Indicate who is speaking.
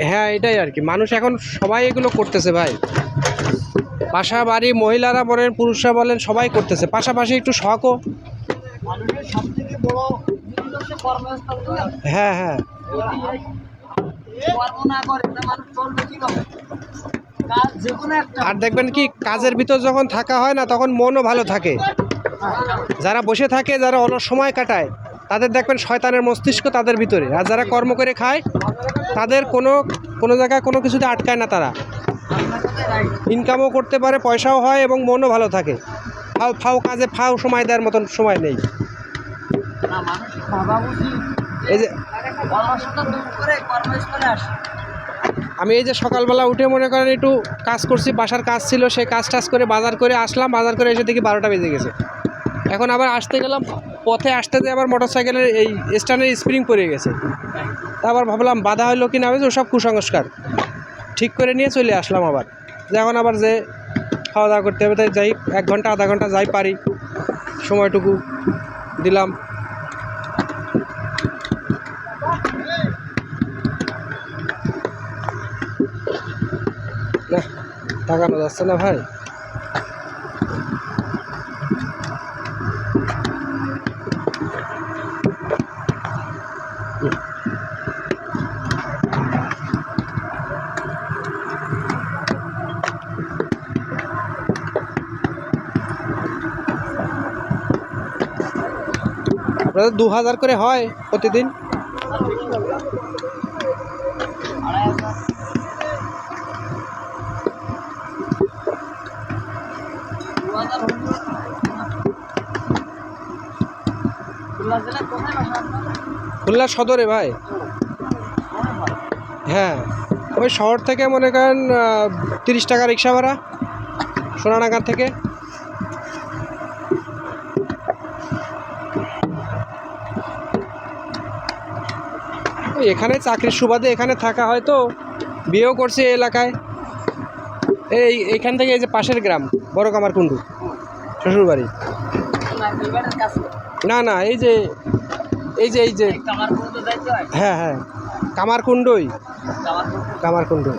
Speaker 1: হ্যাঁ এটাই আর কি, মানুষ এখন সবাই এগুলো করতেছে ভাই, বাসা বাড়ি মহিলারা বলেন পুরুষরা বলেন সবাই করতেছে, পাশাপাশি একটু শখও। হ্যাঁ হ্যাঁ, আর দেখবেন কি কাজের ভিতর যখন থাকা হয় না তখন মনও ভালো থাকে। যারা বসে থাকে, যারা অলস সময় কাটায়, তাদের দেখবেন শয়তানের মস্তিষ্ক তাদের ভিতরে, আর যারা কর্ম করে খায় তাদের কোনো কোনো জায়গায় কোনো কিছুতে আটকায় না, তারা ইনকামও করতে পারে, পয়সাও হয় এবং মনও ভালো থাকে। ফাও ফাও কাজে ফাও সময় দেওয়ার মতন সময় নেই। এই যে আমি এই যে সকালবেলা উঠে মনে করেন একটু কাজ করছি, বাসার কাজ ছিল, সেই কাজ টাজ করে বাজার করে আসলাম, বাজার করে এসে দেখি 12টা বেজে গেছে। এখন আবার আসতে গেলাম, পথে আসতে দিয়ে আবার মোটরসাইকেলের এই স্ট্যান্ডের স্প্রিং পড়ে গেছে। তা আবার ভাবলাম বাধা হলো কি না, হবে ওসব কুসংস্কার, ঠিক করে নিয়ে চলে আসলাম আবার। যে এখন আবার যে খাওয়া দাওয়া করতে হবে, তাই যাই 1 ঘন্টা আধা ঘন্টা যাই পারি, সময়টুকু দিলাম। না তাকানো যাচ্ছে না ভাই। আপনাদের 2000 করে হয় প্রতিদিন? খুলনা সদরে ভাই। হ্যাঁ ওই শহর থেকে মনে করেন 30 টাকা রিক্সা ভাড়া, সোনাডাঙ্গার থেকে। এখানে চাকরির সুবাদে এখানে থাকা হয়, তো বিয়েও করছে এই এলাকায়। এইখান থেকে এই যে পাশের গ্রাম বড় কামারকুণ্ডু শ্বশুরবাড়ি। না না, এই যে এই যে এই যে হ্যাঁ হ্যাঁ কামারকুণ্ডই, কামারকুণ্ডই।